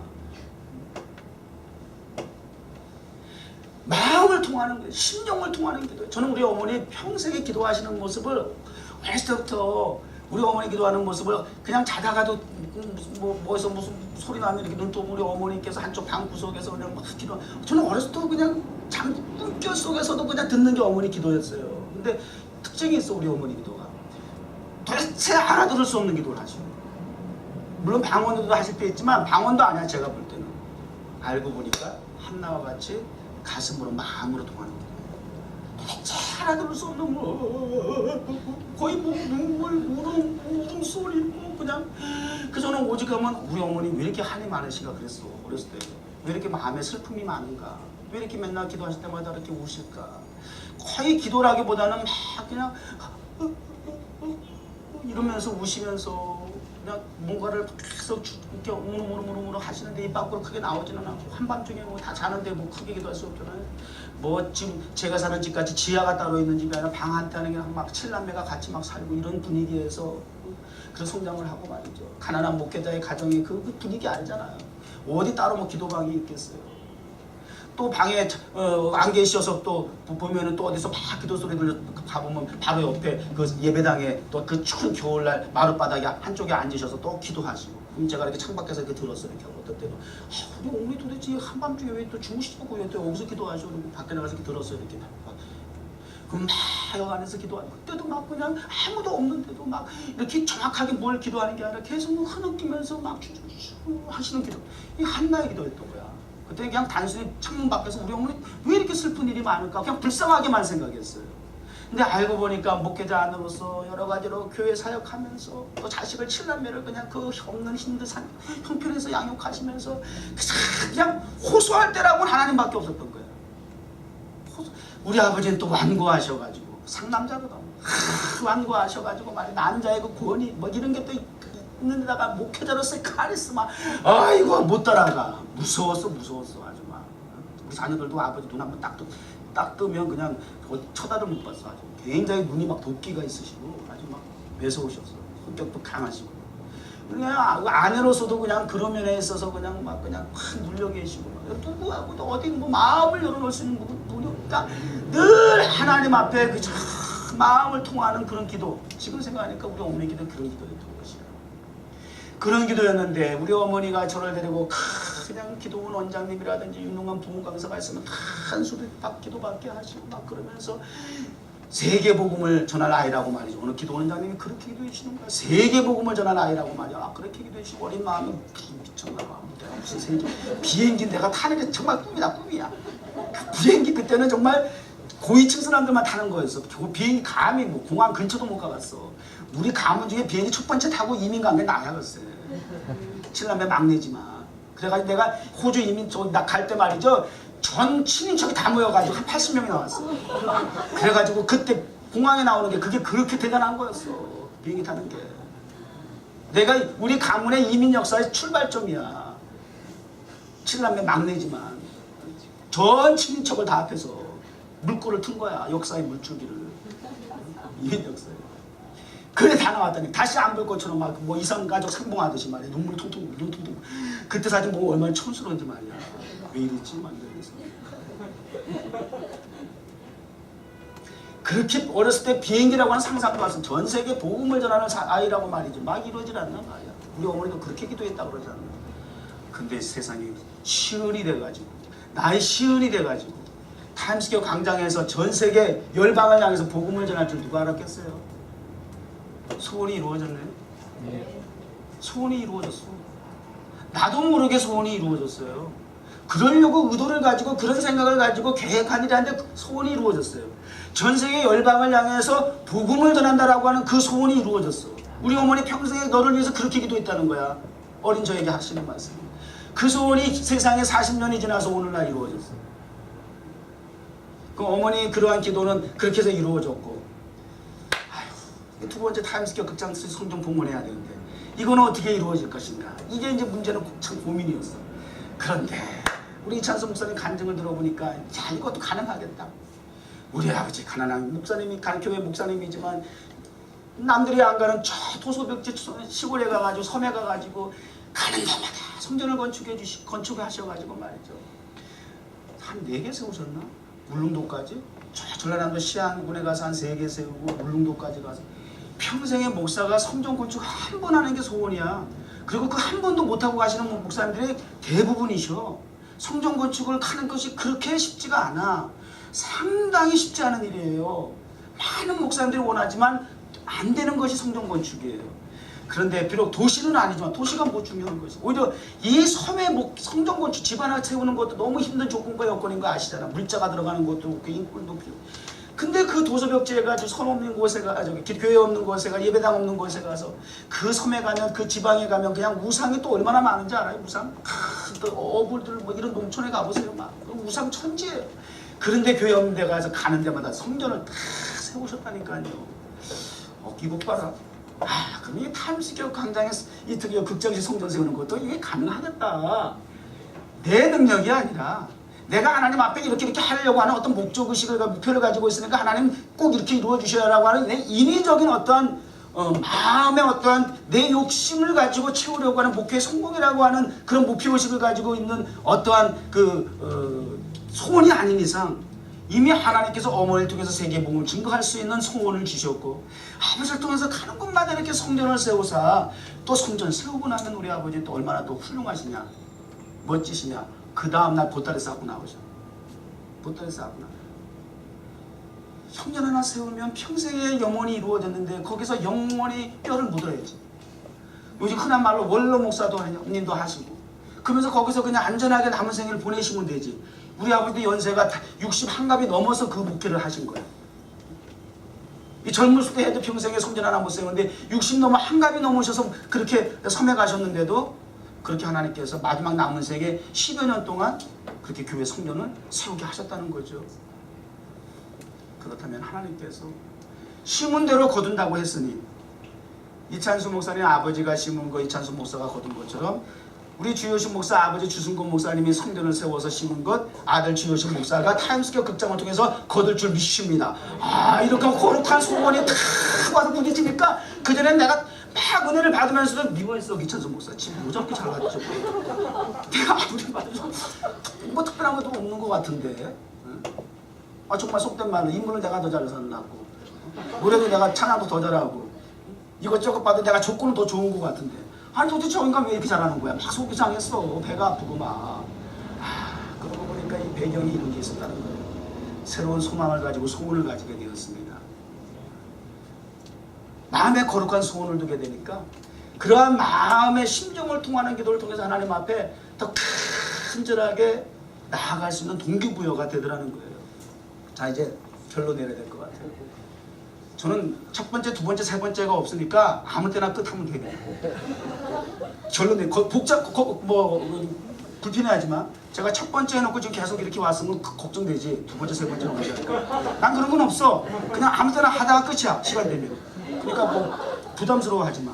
마음을 통하는 거예요. 심령을 통하는 기도. 저는 우리 어머니 평생에 기도하시는 모습을 어렸을 때부터 우리 어머니 기도하는 모습을 그냥 자다가도 뭐에서 무슨 소리 나면 이렇게 눈 뜨고 우리 어머니께서 한쪽 방 구석에서 그냥 막 기도. 저는 어렸을 때 그냥 꿈결 속에서도 그냥 듣는 게 어머니 기도였어요. 근데 특징이 있어 우리 어머니 기도가. 도대체 알아들을 수 없는 기도를 하시고. 물론 방언도 하실 때 있지만 방언도 아니야 제가 볼 때는. 알고 보니까 한나와 같이 가슴으로 마음으로 통하는 거예요. 도대체 알아들을 수 없는 거의 뭐 눈물 울음소리 그냥 저는 오직 하면 우리 어머니 왜 이렇게 한이 많으신가 그랬어. 어렸을 때 왜 이렇게 마음에 슬픔이 많은가, 왜 이렇게 맨날 기도하실 때마다 이렇게 우실까. 거의 기도라기보다는 막 그냥 이러면서 우시면서 그냥 뭔가를 계속 이렇게 우르르 하시는데 입 밖으로 크게 나오지는 않고 한밤중에 뭐 다 자는데 뭐 크게 기도할 수 없잖아요. 뭐 지금 제가 사는 집같이 지하가 따로 있는 집이 아니라 방 한 칸에 막 7남매가 같이 막 살고 이런 분위기에서 그런 성장을 하고 말이죠. 가난한 목회자의 가정이 그 분위기 알잖아요. 어디 따로 뭐 기도방이 있겠어요. 또 방에 안 계셔서 또 보면은 또 어디서 막 기도 소리 들려 가보면 바로 옆에 그 예배당에 또 그 추운 겨울날 마룻바닥에 한쪽에 앉으셔서 또 기도하시고. 제가 이렇게 창밖에서 이렇게 들었어요. 이렇게 어떨 때는 우리 어머니 도대체 한밤중에 왜 또 주무시고 왜 또 여기서 기도하시고 그러고 밖에 나가서 이렇게 들었어요. 이렇게 그럼 막 여기 안에서 기도하고 그때도 막 그냥 아무도 없는데도 막 이렇게 정확하게 뭘 기도하는 게 아니라 계속 뭐 흐느끼면서 막 하시는 기도. 이 한나의 기도였던 거야. 그때 그냥 단순히 창문 밖에서 우리 어머니 왜 이렇게 슬픈 일이 많을까 그냥 불쌍하게만 생각했어요. 근데 알고 보니까 목회자 안으로서 여러 가지로 교회 사역하면서 또 자식을 7남매를 그냥 그 없는 힘든 형편에서 양육하시면서 그냥 호소할 때라고는 하나님밖에 없었던 거예요. 우리 아버지는 또 완고하셔가지고 상남자거든. 완고하셔가지고 말이 남자의 그 권위 뭐 이런 게 또 있는데다가 목회자로서의 카리스마 아이고 못 따라가. 무서웠어 아주 막. 우리 자녀들도 아버지 눈 한번 딱 뜨면 그냥 쳐다도 못 봤어. 아주 굉장히 눈이 막 도끼가 있으시고 아주 막 매서우셨어. 성격도 강하시고. 그냥 아내로서도 그냥 그런 면에 있어서 그냥 막 그냥 확 눌려 계시고 누구하고도 어디 뭐 마음을 열어놓을 수 있는 분이 없다. 늘 하나님 앞에 그 그 마음을 통하는 그런 기도. 지금 생각하니까 우리 어머니 기도 그런 기도였던 것이야. 그런 기도였는데 우리 어머니가 저를 데리고 그냥 기도원 원장님이라든지 윤동관 부흥 강사가 있으면 다 한 소리 기도받게 하시고 막 그러면서 세계복음을 전할 아이라고 말이죠. 어느 기도원 원장님이 그렇게 기도해 주시는 거야. 세계복음을 전할 아이라고 말이야. 아, 그렇게 기도해 주시고 어린 마음이 미쳤나 봐. 내가 무슨 비행기 내가 타는 게 정말 꿈이다, 꿈이야. 비행기 그때는 정말 고위층 사람들만 타는 거였어. 비행기 감히 뭐 공항 근처도 못 가봤어. 우리 가문 중에 비행기 첫 번째 타고 이민 간 게 나야 글쎄. 칠남매 막내지만. 그래가지고 내가 호주 이민 나 갈 때 말이죠. 전 친인척이 다 모여가지고 한 80명이 나왔어. 그래가지고 그때 공항에 나오는 게 그게 그렇게 대단한 거였어. 비행기 타는 게. 내가 우리 가문의 이민 역사의 출발점이야. 칠남매 막내지만 전 친인척을 다 앞에서 물꼬를 튼 거야. 역사의 물줄기를. 이민 역사에. 그래 다 나왔다니. 다시 안 볼 것처럼 막 뭐 이산가족 상봉하듯이 말이야. 눈물 통통 눈 통통. 그때 사진 보고 얼마나 촌스러운지 말이야. 왜 이랬지? 막 이러면서. 그렇게 어렸을 때 비행기라고 하는 상상도 왔어. 전 세계 복음을 전하는 아이라고 말이죠. 막 이러질 않나 말이야. 우리 어머니도 그렇게 기도했다고 그러잖아. 근데 세상이 시은이 돼가지고 나의 시은이 돼가지고 타임스퀘어 광장에서 전 세계 열방을 향해서 복음을 전할 줄 누가 알았겠어요? 소원이 이루어졌네. 소원이 이루어졌어. 나도 모르게 소원이 이루어졌어요. 그러려고 의도를 가지고 그런 생각을 가지고 계획한 일이 아닌데 소원이 이루어졌어요. 전 세계 열방을 향해서 복음을 전한다라고 하는 그 소원이 이루어졌어. 우리 어머니 평생에 너를 위해서 그렇게 기도했다는 거야. 어린 저에게 하시는 말씀. 그 소원이 세상에 40년이 지나서 오늘날 이루어졌어. 그 어머니 그러한 기도는 그렇게 해서 이루어졌고, 아휴, 두 번째 타임스퀘어 극장 성경 봉헌해야 되는데 이거는 어떻게 이루어질 것인가. 이게 이제 문제는 참 고민이었어. 그런데 우리 이찬수 목사님 간증을 들어보니까 자, 이것도 가능하겠다. 우리 아버지 가난한 목사님이 교회 목사님이지만 남들이 안 가는 저 도소벽지 시골에 가가지고 섬에 가가지고 가는 데마다 성전을 건축하셔가지고 말이죠. 한 4개 세우셨나? 울릉도까지? 저 전라남도 시안군에 가서 한 3개 세우고 울릉도까지 가서 평생의 목사가 성전 건축 한 번 하는 게 소원이야. 그리고 그 한 번도 못하고 가시는 목사님들이 대부분이셔. 성전 건축을 하는 것이 그렇게 쉽지가 않아. 상당히 쉽지 않은 일이에요. 많은 목사님들이 원하지만 안 되는 것이 성전 건축이에요. 그런데 비록 도시는 아니지만 도시가 뭐 중요한 것이 오히려 이 섬의 성전 건축 집 하나 세우는 것도 너무 힘든 조건과 여건인 거 아시잖아. 물자가 들어가는 것도 없고 인건도 필요. 근데 그 도서벽지에 가지고 섬 없는 곳에 가서 교회 없는 곳에 가 예배당 없는 곳에 가서 그 섬에 가면 그 지방에 가면 그냥 우상이 또 얼마나 많은지 알아요? 우상 또 어불들 뭐 이런 농촌에 가보세요. 막 우상 천지예요. 그런데 교회 없는 데 가서 가는 데마다 성전을 다 세우셨다니까요. 이것 봐라. 아, 그럼 이 타임스퀘어 광장에서 이특이어 극장식 성전 세우는 것도 이게 가능하겠다. 내 능력이 아니라 내가 하나님 앞에 이렇게 하려고 하는 어떤 목적의식을 목표를 가지고 있으니까 하나님 꼭 이렇게 이루어 주셔야라고 하는 내 인위적인 어떠한 마음의 어떠한 내 욕심을 가지고 채우려고 하는 목표의 성공이라고 하는 그런 목표의식을 가지고 있는 어떠한 소원이 아닌 이상 이미 하나님께서 어머니를 통해서 세계복음을 증거할 수 있는 소원을 주셨고 아버지를 통해서 가는 곳마다 이렇게 성전을 세우사 또 성전 세우고 나면 우리 아버지 또 얼마나 또 훌륭하시냐 멋지시냐. 그 다음날 보따리 쌓고 나오죠. 보따리 쌓고 나오죠. 성전 하나 세우면 평생의 영원히 이루어졌는데 거기서 영원히 뼈를 묻어야지. 요즘 흔한 말로 원로 목사도 님도 하시고 그러면서 거기서 그냥 안전하게 남은 생을 보내시면 되지. 우리 아버지도 연세가 61갑이 넘어서 그 목회를 하신 거예요. 이 젊을 때 해도 평생에 성전 하나 못 세우는데 60 넘어 한갑이 넘으셔서 그렇게 섬에 가셨는데도 그렇게 하나님께서 마지막 남은 생에 10여 년 동안 그렇게 교회 성전을 세우게 하셨다는 거죠. 그렇다면 하나님께서 심은 대로 거둔다고 했으니 이찬수 목사님 아버지가 심은 거 이찬수 목사가 거둔 것처럼 우리 주효신 목사 아버지 주승곤 목사님이 성전을 세워서 심은 것 아들 주효신 목사가 타임스퀘어 극장을 통해서 거둘 줄 믿습니다. 아, 이렇게 거룩한 소원이 탁 와서 부딪히니까 그전엔 내가 막 은혜를 받으면서도 미워했어. 이찬수 목사 지금 무섭게 잘 가르쳐. 내가 아무리 봐도 뭐 특별한 것도 없는 것 같은데. 아, 정말 속된 말로 인물을 내가 더 잘 살았고 노래도 내가 찬양도 더 잘하고 이것저것 봐도 내가 조건은 더 좋은 것 같은데 아니 도대체 저 인간 왜 이렇게 잘하는 거야? 막 속이 상했어. 배가 아프고 막. 그러고 보니까 이 배경이 이런 게 있었다는 거예요. 새로운 소망을 가지고 소원을 가지게 되었습니다. 마음에 거룩한 소원을 두게 되니까 그러한 마음의 심정을 통하는 기도를 통해서 하나님 앞에 더 간절하게 나아갈 수 있는 동기부여가 되더라는 거예요. 자, 이제 결론 내려야 될 것 같아요. 저는 첫 번째, 두 번째, 세 번째가 없으니까 아무 때나 끝하면 되겠고 결론 내 불편해하지만 제가 첫 번째 해놓고 지금 계속 이렇게 왔으면 걱정되지. 두 번째, 세 번째는 언제 할까? 난 그런 건 없어. 그냥 아무 때나 하다가 끝이야. 시간 되면. 그러니까 뭐 부담스러워하지 마.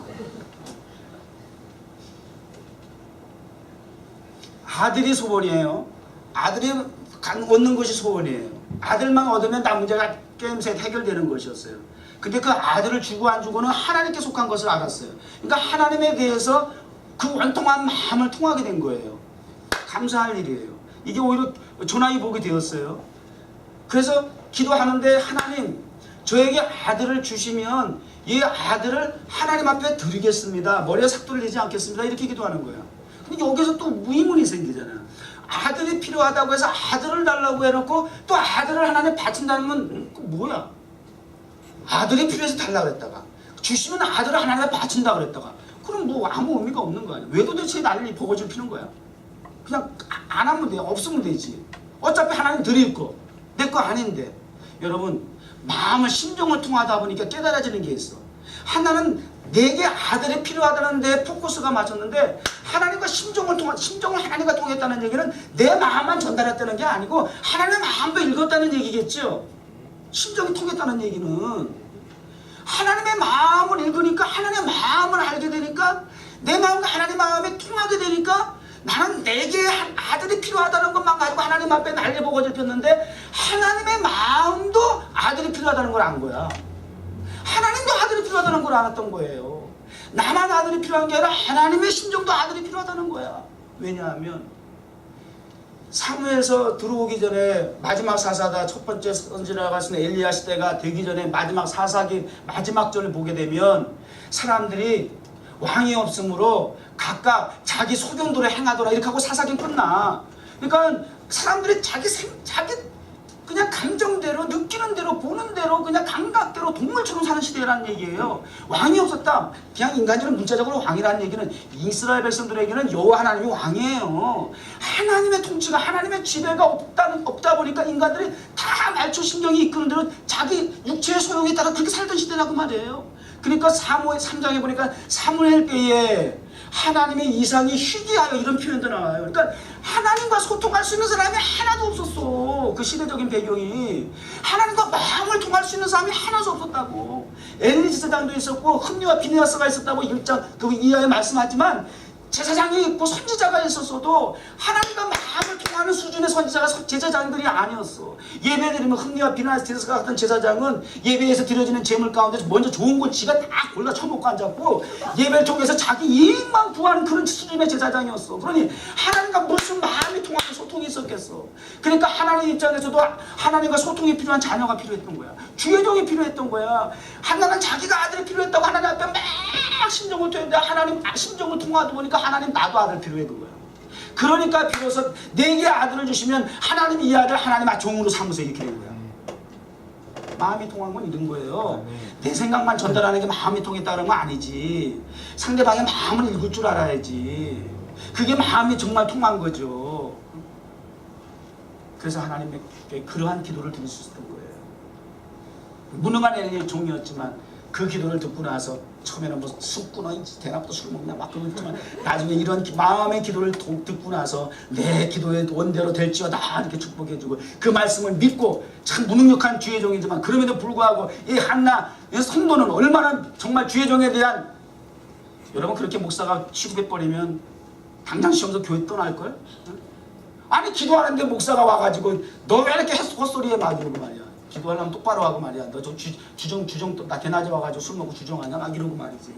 아들이 소원이에요. 아들이 얻는 것이 소원이에요. 아들만 얻으면 나 문제가 게임셋 해결되는 것이었어요. 근데 그 아들을 주고 안 주고는 하나님께 속한 것을 알았어요. 그러니까 하나님에 대해서 그 원통한 마음을 통하게 된 거예요. 감사할 일이에요. 이게 오히려 전화위 복이 되었어요. 그래서 기도하는데 하나님 저에게 아들을 주시면 이 아들을 하나님 앞에 드리겠습니다. 머리에 삭도를 내지 않겠습니다. 이렇게 기도하는 거예요. 근데 여기서 또 의문이 생기잖아요. 아들이 필요하다고 해서 아들을 달라고 해놓고 또 아들을 하나님 바친다는 건 뭐야? 아들이 필요해서 달라고 그랬다가 주시면 아들을 하나님에 바친다고 그랬다가 그럼 뭐 아무 의미가 없는 거 아니야? 왜 도대체 나를 버거질 피는 거야? 그냥 안 하면 돼. 없으면 되지. 어차피 하나님 드릴 거. 내 거 아닌데. 여러분 마음을 심정을 통하다 보니까 깨달아지는 게 있어. 하나는 내게 아들이 필요하다는 데 포커스가 맞췄는데 하나님과 심정을 하나님과 통했다는 얘기는 내 마음만 전달했다는 게 아니고 하나님의 마음도 읽었다는 얘기겠죠. 심정이 통했다는 얘기는 하나님의 마음을 읽으니까 하나님의 마음을 알게 되니까 내 마음과 하나님의 마음이 통하게 되니까 나는 내게 아들이 필요하다는 것만 가지고 하나님 앞에 난리 버거질 폈는데 하나님의 마음도 아들이 필요하다는 걸 안 거야. 하나님도 아들이 필요하다는 걸 알았던 거예요. 나만 아들이 필요한 게 아니라 하나님의 심정도 아들이 필요하다는 거야. 왜냐하면 사무엘에서 들어오기 전에 마지막 사사다 첫 번째 선지자라고 할 수 있는 엘리야 시대가 되기 전에 마지막 사사기 마지막 절을 보게 되면 사람들이 왕이 없으므로 각각 자기 소견대로 행하더라 이렇게 하고 사사기 끝나. 그러니까 사람들이 자기 그냥 감정대로 느끼는 대로 보는 대로 그냥 감각대로 동물처럼 사는 시대라는 얘기예요. 왕이 없었다. 그냥 인간적으로 문자적으로 왕이라는 얘기는 이스라엘 백성들에게는 여호와 하나님이 왕이에요. 하나님의 통치가 하나님의 지배가 없다 보니까 인간들이 다 말초 신경이 이끄는 대로 자기 육체의 소용에 따라 그렇게 살던 시대라고 말이에요. 그러니까 사무엘 3장에 보니까 사무엘 때에 하나님의 이상이 희귀하여 이런 표현도 나와요. 그러니까 하나님과 소통할 수 있는 사람이 하나도 없었어. 그 시대적인 배경이 하나님과 마음을 통할 수 있는 사람이 하나도 없었다고. 엘리 제사장도 있었고 흠리와 비느하스가 있었다고 1장 그 이하에 말씀하지만 제사장이 있고 선지자가 있었어도 하나님과 마음을 통하는 수준의 선지자가 제사장들이 아니었어. 예배드리면 흠리와 비느하스 같은 제사장은 예배에서 드려지는 제물 가운데 먼저 좋은 거 지가 다 골라 쳐먹고 앉았고 예배를 통해서 자기 이익만 구하는 그런 수준의 제사장이었어. 그러니 하나님과 무슨 마음이 통하는 소통이 있었겠어. 그러니까 하나님 입장에서도 하나님과 소통이 필요한 자녀가 필요했던 거야. 주의종이 필요했던 거야. 하나는 자기가 아들이 필요했다고 하나님 앞에 막 심정을 토했는데 하나님 심정을 통하다 보니까 하나님 나도 아들 필요했던 거야. 그러니까 비로소 내게 아들을 주시면 하나님 이 아들 하나님 종으로 삼으세요 이렇게 된 거야. 마음이 통한 건 이런 거예요. 내 생각만 전달하는 게 마음이 통했다는 건 아니지. 상대방의 마음을 읽을 줄 알아야지. 그게 마음이 정말 통한 거죠. 그래서 하나님께 그러한 기도를 드릴 수 있었던 거예요. 무능한 엘리의 종이었지만 그 기도를 듣고 나서 처음에는 뭐 술 끊어 대낮부터 술 먹냐 막 그러지만 나중에 이런 마음의 기도를 듣고 나서 내 기도의 원대로 될지어다 이렇게 축복해주고 그 말씀을 믿고 참 무능력한 주의 종이지만 그럼에도 불구하고 이 한나 이 성도는 얼마나 정말 주의 종에 대한 여러분 그렇게 목사가 취급해버리면 당장 시험서 교회 떠날걸? 아니 기도하는데 목사가 와가지고 너 왜 이렇게 헛소리에 막 이러고 말이야. 기도하려면 똑바로 하고 말이야. 너 저 주정 나 대낮에 와가지고 술 먹고 주정하냐 막 이러고 말이지.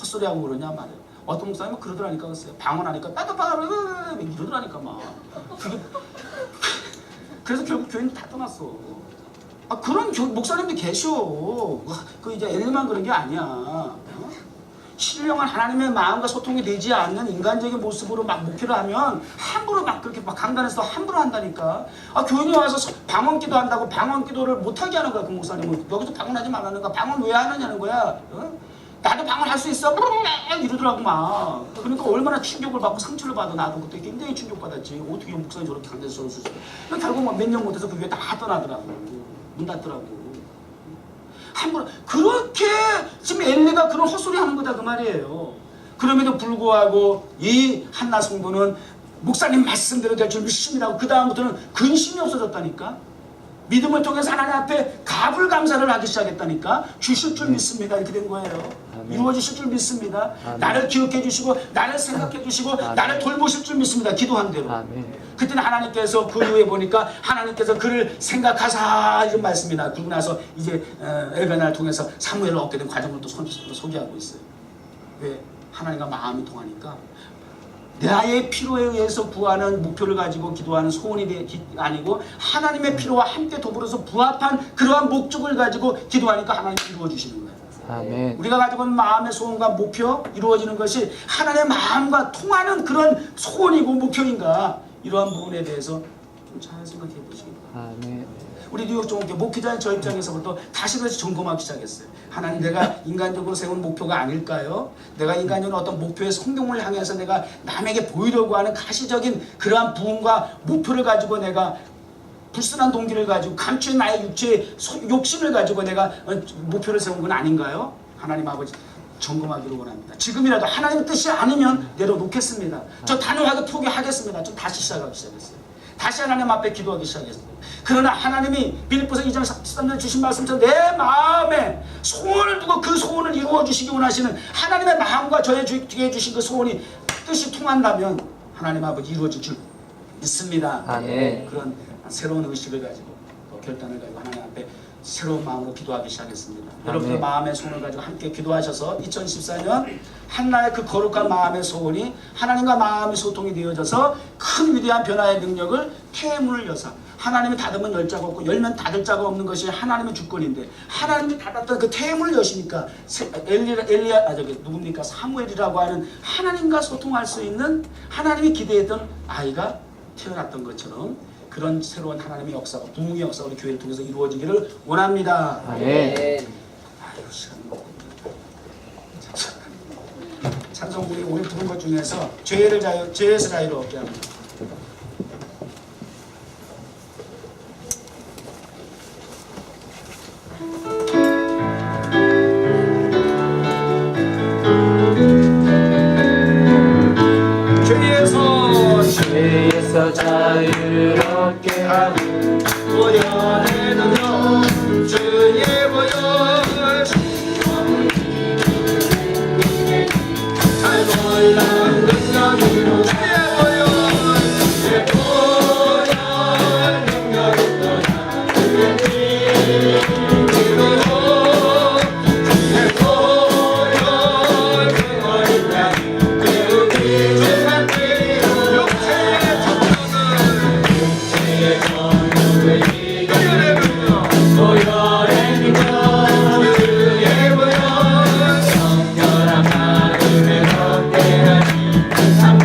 헛소리하고 그러냐 말이야. 어떤 목사님은 그러더라니까 글쎄요. 방언하니까 나도 방언을 이러더라니까 막. 그래서 결국 교회는 다 떠났어. 그런 목사님도 계셔. 그 이제 엘리만 그런 게 아니야. 신령한 하나님의 마음과 소통이 되지 않는 인간적인 모습으로 막 목표를 하면 함부로 막 그렇게 막 강단에서 함부로 한다니까. 교인이 와서 방언기도 한다고 방언기도를 못하게 하는 거야. 그 목사님은 여기서 방언하지 말라는 거야. 방언 왜 하느냐는 거야. 나도 방언할 수 있어. 이러더라고 막. 그러니까 얼마나 충격을 받고 상처를 받아. 나도 그때 굉장히 충격받았지. 어떻게 목사님 저렇게 강단에서 올 수 있어. 결국 몇 년 못해서 그 교회 다 떠나더라고. 문 닫더라고. 함부로 그렇게 지금 엘리가 그런 헛소리 하는 거다 그 말이에요. 그럼에도 불구하고 이 한나 성도는 목사님 말씀대로 될 줄 믿습니다고 그 다음부터는 근심이 없어졌다니까. 믿음을 통해서 하나님 앞에 가불감사를 하기 시작했다니까. 주실 줄 믿습니다 이렇게 된 거예요. 이루어지실 줄 믿습니다. 나를 기억해 주시고 나를 생각해 주시고 나를 돌보실 줄 믿습니다. 기도한 대로. 그때는 하나님께서 그 이후에 보니까 하나님께서 그를 생각하사 이런 말씀이 그러고 나서 이제 엘가나를 통해서 사무엘을 얻게 된 과정을 또 소개하고 있어요. 왜? 하나님과 마음이 통하니까. 나의 필요에 의해서 구하는 목표를 가지고 기도하는 소원이 아니고 하나님의 필요와 함께 더불어서 부합한 그러한 목적을 가지고 기도하니까 하나님이 이루어 주시는 거예요. 아멘. 우리가 가지고 있는 마음의 소원과 목표 이루어지는 것이 하나님의 마음과 통하는 그런 소원이고 목표인가, 이러한 부분에 대해서 좀 잘 생각해 보시기 바랍니다. 아멘. 우리 뉴욕 종교 목회자인 저 입장에서부터 다시 다시 점검하기 시작했어요. 하나님, 내가 인간적으로 세운 목표가 아닐까요? 내가 인간적으로 어떤 목표의 성공을 향해서 내가 남에게 보이려고 하는 가시적인 그러한 부흥과 목표를 가지고 내가 불순한 동기를 가지고 감추인 나의 육체의 욕심을 가지고 내가 목표를 세운 건 아닌가요? 하나님 아버지 점검하기를 원합니다. 지금이라도 하나님의 뜻이 아니면 내려놓겠습니다. 저 단호하게 포기하겠습니다. 좀 다시 시작하기 시작했어요. 다시 하나님 앞에 기도하기 시작했어요. 그러나 하나님이 빌립보서 2장 13절 주신 말씀처럼 내 마음에 소원을 두고 그 소원을 이루어 주시기 원하시는 하나님의 마음과 저의 뒤에 주신 그 소원이 뜻이 통한다면 하나님 아버지 이루어질 줄 믿습니다. 아멘. 그런 새로운 의식을 가지고 결단을 가지고 하나님 앞에 새로운 마음으로 기도하기 시작했습니다. 여러분의 마음의 소원을 가지고 함께 기도하셔서 2014년 한나의 그 거룩한 마음의 소원이 하나님과 마음의 소통이 되어져서 큰 위대한 변화의 능력을 태문을 여사, 하나님이 닫으면 열 자가 없고 열면 닫을 자가 없는 것이 하나님의 주권인데 하나님이 닫았던 그 태문을 여시니까 누굽니까? 사무엘이라고 하는 하나님과 소통할 수 있는, 하나님이 기대했던 아이가 태어났던 것처럼 그런 새로운 하나님의 역사가, 부흥의 역사가 우리 교회를 통해서 이루어지기를 원합니다. 아멘. 찬송국이 오늘 부른 것 중에서 죄에서 자유롭게 합니다. 죄에서 자유롭게 하는 보혈의 능력, 주의 보혈, 잘 놀라운 능력으로 주의 보혈, 주의 보혈 능력으로 주의 피로 주의 보혈 그어린 양 배우기 조상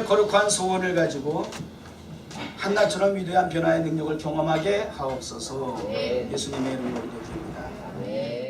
거룩한 소원을 가지고 한나처럼 위대한 변화의 능력을 경험하게 하옵소서. 아멘. 예수님의 이름으로 기도드립니다. 아멘.